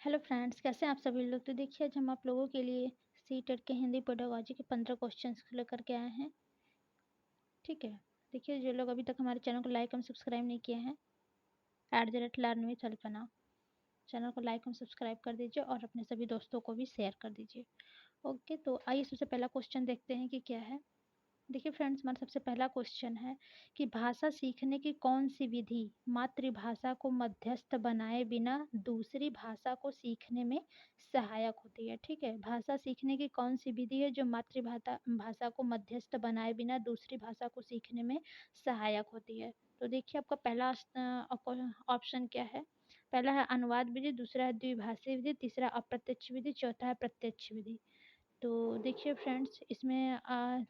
Hello friends, कैसे हैं आप सभी लोग। तो देखिए आज हम आप लोगों के लिए सी टेट के हिंदी पेडागोजी के 15 क्वेश्चंस लेकर के आए हैं। ठीक है। देखिए जो लोग अभी तक हमारे चैनल को लाइक एवं सब्सक्राइब नहीं किए हैं @लर्न विथ अल्पना चैनल को लाइक एवं सब्सक्राइब कर दीजिए और अपने सभी दोस्तों को भी शेयर कर दीजिए। ओके, तो आइए सबसे पहला क्वेश्चन देखते हैं कि क्या है। देखिए फ्रेंड्स, हमारा सबसे पहला क्वेश्चन है कि भाषा सीखने की कौन सी विधि मातृभाषा को मध्यस्थ बनाए बिना दूसरी भाषा को सीखने में सहायक होती है। ठीक है, भाषा सीखने की कौन सी विधि है जो मातृभाषा भाषा को मध्यस्थ बनाए बिना दूसरी भाषा को सीखने में सहायक होती है। तो देखिए आपका पहला ऑप्शन क्या है। पहला है अनुवाद विधि, दूसरा है द्विभाषी विधि, तीसरा अप्रत्यक्ष विधि, चौथा है प्रत्यक्ष विधि। तो देखिए फ्रेंड्स, इसमें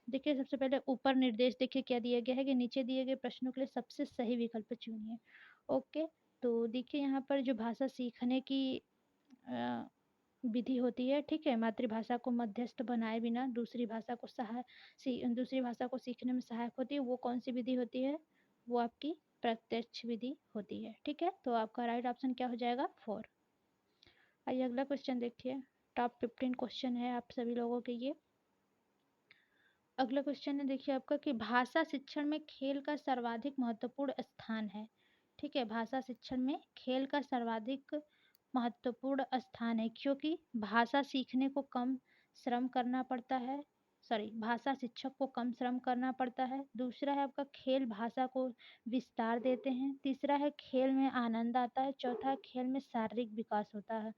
देखिए सबसे पहले ऊपर निर्देश देखिए क्या दिया गया है कि नीचे दिए गए प्रश्नों के लिए सबसे सही विकल्प चुनिए। ओके, तो देखिए यहाँ पर जो भाषा सीखने की अ, विधि होती है, ठीक है, मातृभाषा को मध्यस्थ बनाए बिना दूसरी भाषा को दूसरी भाषा को सीखने में सहायक होती है, वो कौन सी विधि होती है। वो आपकी प्रत्यक्ष विधि होती है। ठीक है, तो आपका राइट ऑप्शन क्या हो जाएगा, 4। आइए अगला क्वेश्चन देखिए। टॉप 15 क्वेश्चन है आप सभी लोगों के ये। अगला क्वेश्चन है देखिए आपका कि भाषा शिक्षण में खेल का सर्वाधिक महत्वपूर्ण स्थान है। ठीक है, भाषा शिक्षण में खेल का सर्वाधिक महत्वपूर्ण स्थान है क्योंकि भाषा सीखने को कम श्रम करना पड़ता है। भाषा शिक्षक को कम श्रम करना पड़ता है। दूसरा है आपका खेल भाषा को विस्तार देते हैं। तीसरा है खेल में आनंद आता है। चौथा है खेल में शारीरिक विकास होता है।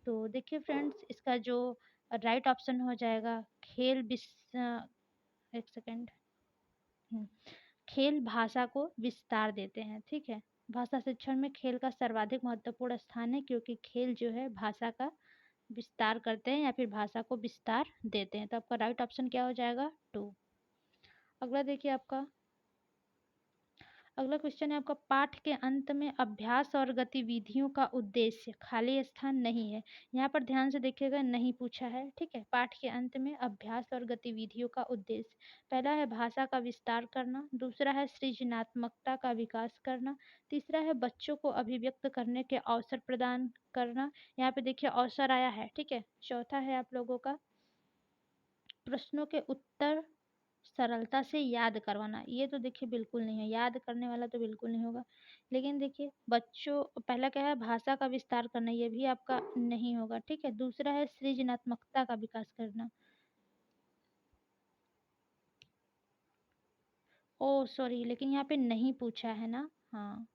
तो देखिए फ्रेंड्स, इसका जो राइट ऑप्शन हो जाएगा एक सेकेंड। हुँ, खेल भाषा को विस्तार देते हैं। ठीक है, भाषा शिक्षण में खेल का सर्वाधिक महत्वपूर्ण स्थान है क्योंकि खेल जो है भाषा का विस्तार करते हैं या फिर भाषा को विस्तार देते हैं। तो आपका राइट ऑप्शन क्या हो जाएगा, 2। अगला देखिए आपका अगला क्वेश्चन है आपका पाठ के अंत में अभ्यास और गतिविधियों का उद्देश्य खाली स्थान नहीं है। यहाँ पर ध्यान से देखिएगा, नहीं पूछा है। ठीक है, पाठ के अंत में अभ्यास और गतिविधियों का उद्देश्य पहला है भाषा का विस्तार करना, दूसरा है सृजनात्मकता का विकास करना, तीसरा है बच्चों को अभिव्यक्त करने के अवसर प्रदान करना। यहाँ पे देखिए अवसर आया है। ठीक है, चौथा है आप लोगों का प्रश्नों के उत्तर सरलता से याद करवाना। ये तो देखिए बिल्कुल नहीं है, याद करने वाला तो बिल्कुल नहीं होगा। लेकिन देखिए बच्चों पहला क्या है, भाषा का विस्तार करना, ये भी आपका नहीं होगा। ठीक है, दूसरा है सृजनात्मकता का विकास करना। ओह सॉरी, लेकिन यहाँ पे नहीं पूछा है ना। हाँ,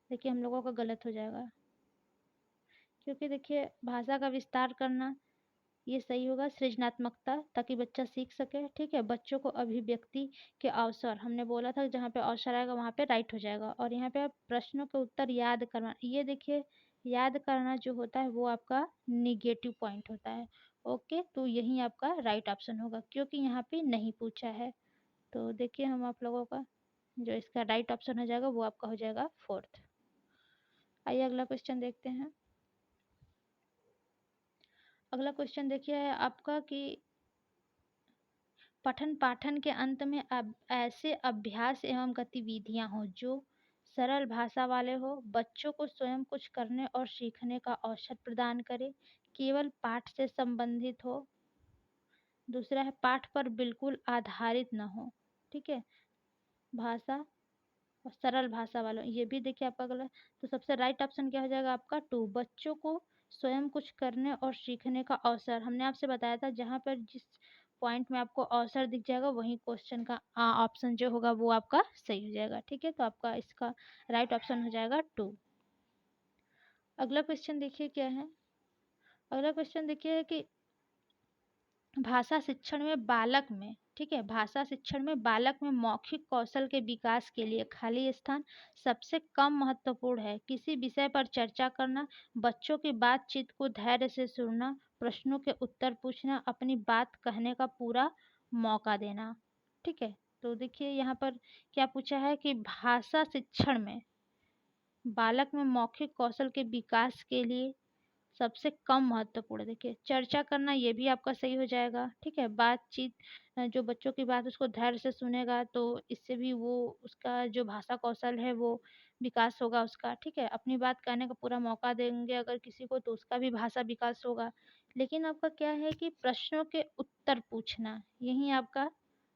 देखिए हम लोगों का गलत हो जाएगा क्योंकि देखिए भाषा का विस्तार करना ये सही होगा, सृजनात्मकता ताकि बच्चा सीख सके। ठीक है, बच्चों को अभिव्यक्ति के अवसर, हमने बोला था जहाँ पे अवसर आएगा वहाँ पे राइट हो जाएगा। और यहाँ पे आप प्रश्नों के उत्तर याद करना, ये देखिए याद करना जो होता है वो आपका निगेटिव पॉइंट होता है। ओके, तो यही आपका राइट ऑप्शन होगा क्योंकि यहाँ पे नहीं पूछा है। तो देखिए हम आप लोगों का जो इसका राइट ऑप्शन हो जाएगा वो आपका हो जाएगा 4th। आइए अगला क्वेश्चन देखते हैं। अगला क्वेश्चन देखिए है आपका कि पठन पाठन के अंत में अब ऐसे अभ्यास एवं गतिविधियां हो जो सरल भाषा वाले हो, बच्चों को स्वयं कुछ करने और सीखने का अवसर प्रदान करे, केवल पाठ से संबंधित हो। दूसरा है पाठ पर बिल्कुल आधारित न हो। ठीक है, भाषा और सरल भाषा वालों, ये भी देखिए आपका गलत। तो सबसे राइट ऑप्शन क्या हो जाएगा आपका, 2। बच्चों को स्वयं कुछ करने और सीखने का अवसर, हमने आपसे बताया था जहाँ पर जिस पॉइंट में आपको अवसर दिख जाएगा वहीं क्वेश्चन का ऑप्शन जो होगा वो आपका सही हो जाएगा। ठीक है, तो आपका इसका राइट ऑप्शन हो जाएगा 2। अगला क्वेश्चन देखिए क्या है। अगला क्वेश्चन देखिए कि भाषा शिक्षण में बालक में, ठीक है, भाषा शिक्षण में बालक में मौखिक कौशल के विकास के लिए खाली स्थान सबसे कम महत्वपूर्ण है। किसी विषय पर चर्चा करना, बच्चों की बातचीत को धैर्य से सुनना, प्रश्नों के उत्तर पूछना, अपनी बात कहने का पूरा मौका देना। ठीक है, तो देखिए यहाँ पर क्या पूछा है कि भाषा शिक्षण में बालक में मौखिक कौशल के विकास के लिए सबसे कम महत्वपूर्ण, देखिए चर्चा करना ये भी आपका सही हो जाएगा। ठीक है, बातचीत जो बच्चों की बात उसको धैर्य से सुनेगा तो इससे भी वो उसका जो भाषा कौशल है वो विकास होगा उसका, ठीक है? अपनी बात कहने का पूरा मौका देंगे अगर किसी को तो उसका भी भाषा विकास होगा। लेकिन आपका क्या है कि प्रश्नों के उत्तर पूछना, यही आपका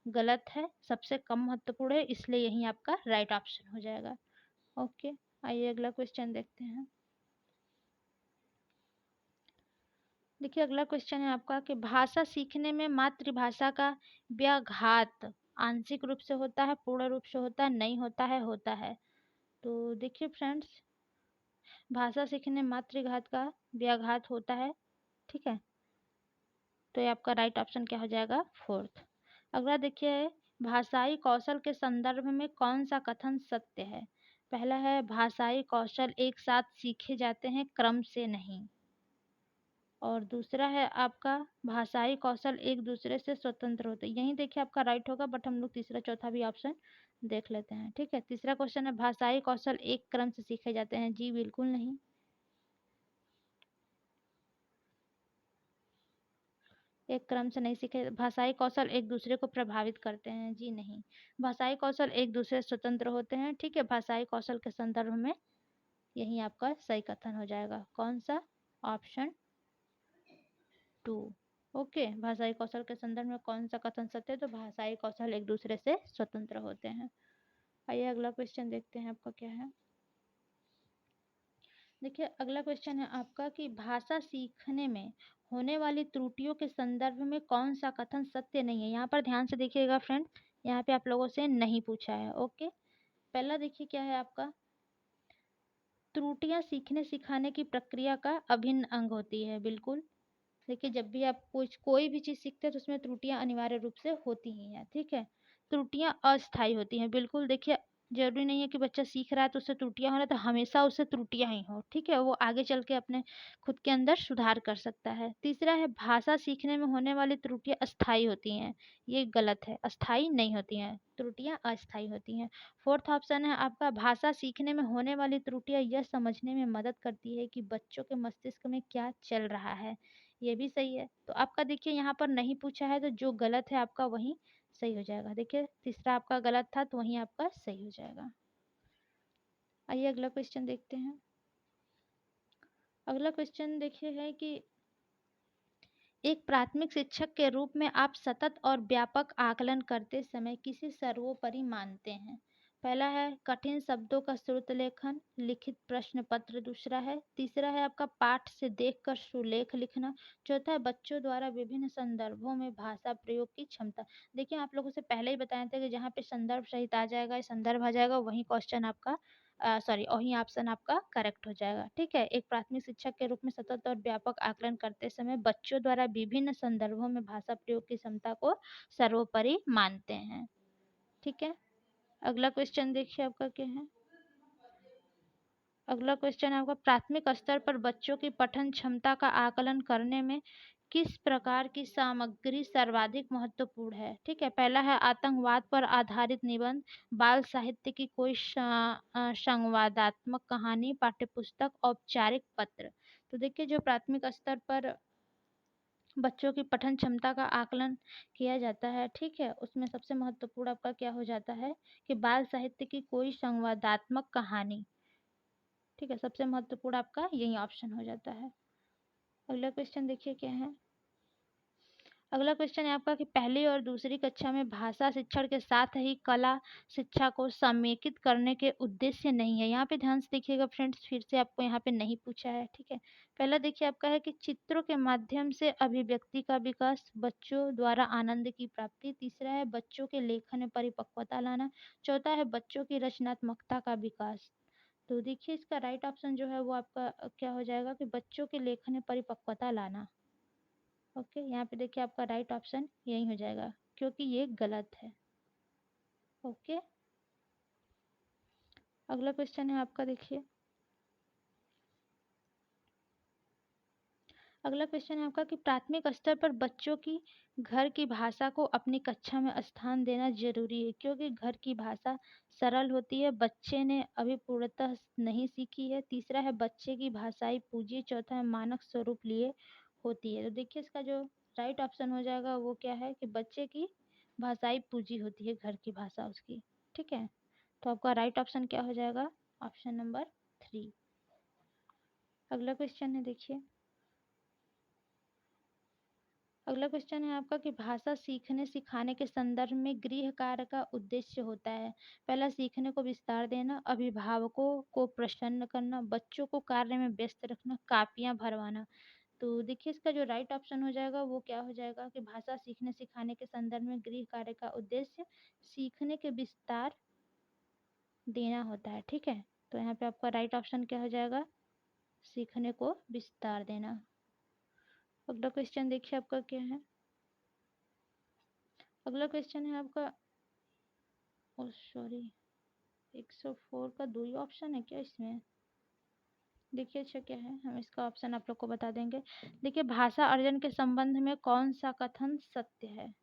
गलत है, सबसे कम महत्वपूर्ण है, इसलिए यही आपका राइट ऑप्शन हो जाएगा। ओके, आइए अगला क्वेश्चन देखते हैं। देखिए अगला क्वेश्चन है आपका कि भाषा सीखने में मातृभाषा का व्याघात आंशिक रूप से होता है, पूर्ण रूप से होता है, नहीं होता है, होता है। तो देखिए फ्रेंड्स, भाषा सीखने में मातृघात का व्याघात होता है, ठीक है? तो ये आपका राइट ऑप्शन क्या हो जाएगा? फोर्थ। अगला देखिए, भाषाई कौशल के संदर्भ में कौन सा कथन सत्य है? पहला है भाषाई कौशल एक साथ सीखे जाते हैं, क्रम से नहीं। और दूसरा है आपका भाषाई कौशल एक दूसरे से स्वतंत्र होते हैं। यही देखिए आपका राइट होगा, बट हम लोग तीसरा चौथा भी ऑप्शन देख लेते हैं, ठीक है? तीसरा क्वेश्चन है भाषाई कौशल एक क्रम से सीखे जाते हैं। जी बिल्कुल नहीं। एक क्रम से नहीं सीखे। भाषाई कौशल एक दूसरे को प्रभावित करते हैं। जी नहीं। भाषाई कौशल एक दूसरे से स्वतंत्र होते हैं, ठीक है? भाषाई कौशल के संदर्भ में यही आपका सही कथन हो जाएगा। कौन सा? ऑप्शन 2। ओके, भाषाई कौशल के संदर्भ में कौन सा कथन सत्य है? तो भाषाई कौशल एक दूसरे से स्वतंत्र होते हैं। आइए अगला क्वेश्चन देखते हैं आपका क्या है। देखिए अगला क्वेश्चन है आपका कि भाषा सीखने में होने वाली त्रुटियों के संदर्भ में कौन सा कथन सत्य नहीं है? यहाँ पर ध्यान से देखिएगा फ्रेंड, यहाँ पे आप लोगों से नहीं पूछा है। ओके, पहला देखिए क्या है आपका, त्रुटियां सीखने सिखाने की प्रक्रिया का अभिन्न अंग होती है। बिल्कुल। देखिए जब भी आप कुछ कोई भी चीज़ सीखते हैं तो उसमें त्रुटियां अनिवार्य रूप से होती ही हैं, ठीक है? त्रुटियां अस्थायी होती हैं। बिल्कुल देखिए, जरूरी नहीं है कि बच्चा सीख रहा है तो उससे त्रुटियां हो रहा है तो हमेशा उससे त्रुटियां ही हो, ठीक है? वो आगे चल के अपने खुद के अंदर सुधार कर सकता है। तीसरा है भाषा सीखने में होने वाली त्रुटियां अस्थायी होती हैं। ये गलत है, अस्थायी नहीं होती हैं, त्रुटियां अस्थायी होती हैं। फोर्थ ऑप्शन है आपका भाषा सीखने में होने वाली त्रुटियां यह समझने में मदद करती है कि बच्चों के मस्तिष्क में क्या चल रहा है। ये भी सही है। तो आपका देखिए यहाँ पर नहीं पूछा है तो जो गलत है आपका वही सही हो जाएगा। देखिए तीसरा आपका गलत था तो वही आपका सही हो जाएगा। आइए अगला क्वेश्चन देखते हैं। अगला क्वेश्चन देखिए है कि एक प्राथमिक शिक्षक के रूप में आप सतत और व्यापक आकलन करते समय किसे सर्वोपरि मानते हैं? पहला है कठिन शब्दों का श्रुत लेखन, लिखित प्रश्न पत्र दूसरा है। तीसरा है आपका पाठ से देखकर सुलेख लिखना। चौथा है बच्चों द्वारा विभिन्न संदर्भों में भाषा प्रयोग की क्षमता। देखिए आप लोगों से पहले ही बताए थे कि जहाँ पे संदर्भ सहित आ जाएगा, संदर्भ आ जाएगा, वही क्वेश्चन आपका सॉरी वही ऑप्शन आपका करेक्ट हो जाएगा, ठीक है? एक प्राथमिक शिक्षक के रूप में सतत और व्यापक आकलन करते समय बच्चों द्वारा विभिन्न संदर्भों में भाषा प्रयोग की क्षमता को सर्वोपरि मानते हैं, ठीक है? अगला क्वेश्चन देखिए आपका क्या है। अगला क्वेश्चन है आपका प्राथमिक स्तर पर बच्चों की पठन क्षमता का आकलन करने में किस प्रकार की सामग्री सर्वाधिक महत्वपूर्ण है? ठीक है, पहला है आतंकवाद पर आधारित निबंध, बाल साहित्य की कोई संवादात्मक कहानी, पाठ्यपुस्तक, औपचारिक पत्र। तो देखिए जो प्राथमिक स्तर पर बच्चों की पठन क्षमता का आकलन किया जाता है, ठीक है, उसमें सबसे महत्वपूर्ण आपका क्या हो जाता है कि बाल साहित्य की कोई संवादात्मक कहानी, ठीक है, सबसे महत्वपूर्ण आपका यही ऑप्शन हो जाता है। अगला क्वेश्चन देखिए क्या है। अगला क्वेश्चन है आपका कि पहली और दूसरी कक्षा में भाषा शिक्षण के साथ ही कला शिक्षा को समेकित करने के उद्देश्य नहीं है। यहाँ पे ध्यान से देखिएगा फ्रेंड्स, फिर से आपको यहाँ पे नहीं पूछा है, ठीक है? पहला देखिए आपका है कि चित्रों के माध्यम से अभिव्यक्ति का विकास, बच्चों द्वारा आनंद की प्राप्ति। तीसरा है बच्चों के लेखन में परिपक्वता लाना। चौथा है बच्चों की रचनात्मकता का विकास। तो देखिए इसका राइट ऑप्शन जो है वो आपका क्या हो जाएगा कि बच्चों के लेखन में परिपक्वता लाना। ओके, यहाँ पे देखिए आपका राइट ऑप्शन यही हो जाएगा क्योंकि ये गलत है। ओके, अगला क्वेश्चन है आपका देखिए। अगला क्वेश्चन है आपका कि प्राथमिक स्तर पर बच्चों की घर की भाषा को अपनी कक्षा में स्थान देना जरूरी है क्योंकि घर की भाषा सरल होती है, बच्चे ने अभी पूर्णतः नहीं सीखी है। तीसरा है बच्चे की भाषाई पूंजी। चौथा है मानक स्वरूप लिए होती है। तो देखिए इसका जो राइट ऑप्शन हो जाएगा वो क्या है कि बच्चे की भाषाई पूंजी होती है घर की भाषा उसकी, ठीक है? तो आपका राइट ऑप्शन क्या हो जाएगा? Option number 3। अगला क्वेश्चन है, देखिए अगला क्वेश्चन है आपका कि भाषा सीखने सिखाने के संदर्भ में गृह कार्य का उद्देश्य होता है। पहला, सीखने को विस्तार देना, अभिभावकों को प्रसन्न करना, बच्चों को कार्य में व्यस्त रखना, कापियां भरवाना। तो देखिए इसका जो राइट ऑप्शन हो जाएगा वो क्या हो जाएगा कि भाषा सीखने सिखाने के संदर्भ में गृह कार्य का उद्देश्य सीखने के विस्तार देना होता है। ठीक है, तो यहाँ पे आपका राइट ऑप्शन क्या हो जाएगा, सीखने को विस्तार देना। अगला क्वेश्चन देखिए आपका क्या है। अगला क्वेश्चन है आपका, ओ सॉरी, 104 का 2 ही ऑप्शन है क्या इसमें? देखिए अच्छा क्या है, हम इसका ऑप्शन आप लोग को बता देंगे। देखिए, भाषा अर्जन के संबंध में कौन सा कथन सत्य है?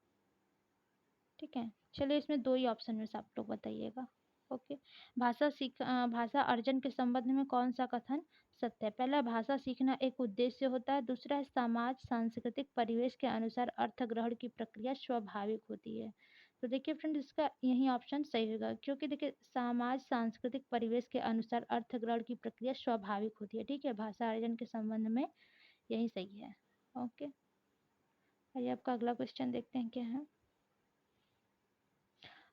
ठीक है, चलिए इसमें 2 ही ऑप्शन में से आप लोग बताइएगा। ओके, भाषा अर्जन के संबंध में कौन सा कथन सत्य है? पहला, भाषा सीखना एक उद्देश्य होता है। दूसरा है, समाज सांस्कृतिक परिवेश के अनुसार अर्थ ग्रहण की प्रक्रिया स्वाभाविक होती है। तो देखिए फ्रेंड्स, इसका यही ऑप्शन सही होगा, क्योंकि देखिए समाज सांस्कृतिक परिवेश के अनुसार अर्थ ग्रहण की प्रक्रिया स्वाभाविक होती है। ठीक है, भाषा अर्जन के संबंध में यही सही है। ओके, आइए आपका अगला क्वेश्चन देखते हैं क्या है।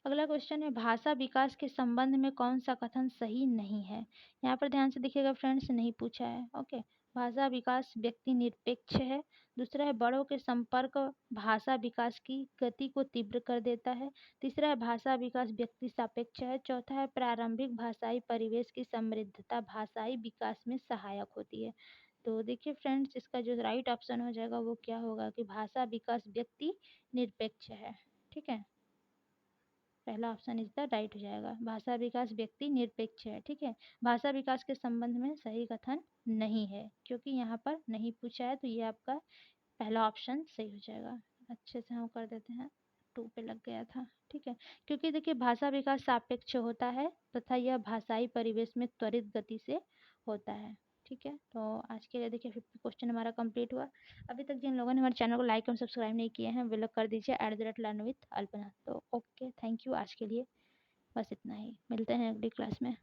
अगला क्वेश्चन है, भाषा विकास के संबंध में कौन सा कथन सही नहीं है? यहाँ पर ध्यान से देखिएगा फ्रेंड्स, नहीं पूछा है। ओके, भाषा विकास व्यक्ति निरपेक्ष है। दूसरा है, बड़ों के संपर्क भाषा विकास की गति को तीव्र कर देता है। तीसरा है, भाषा विकास व्यक्ति सापेक्ष है। चौथा है, प्रारंभिक भाषाई परिवेश की समृद्धता भाषाई विकास में सहायक होती है। तो देखिए फ्रेंड्स, इसका जो राइट ऑप्शन हो जाएगा वो क्या होगा कि भाषा विकास व्यक्ति निरपेक्ष है। ठीक है, पहला ऑप्शन इज द राइट हो जाएगा, भाषा विकास व्यक्ति निरपेक्ष है। ठीक है, भाषा विकास के संबंध में सही कथन नहीं है, क्योंकि यहाँ पर नहीं पूछा है, तो ये आपका पहला ऑप्शन सही हो जाएगा। अच्छे से हम कर देते हैं, 2 पे लग गया था। ठीक है, क्योंकि देखिए भाषा विकास सापेक्ष होता है तथा यह भाषाई परिवेश में त्वरित गति से होता है। ठीक है, तो आज के लिए देखिए 50 क्वेश्चन हमारा कंप्लीट हुआ। अभी तक जिन लोगों ने हमारे चैनल को लाइक और सब्सक्राइब नहीं किए हैं वे लोग कर दीजिए @learn with अल्पना। तो ओके, थैंक यू, आज के लिए बस इतना ही। मिलते हैं अगली क्लास में।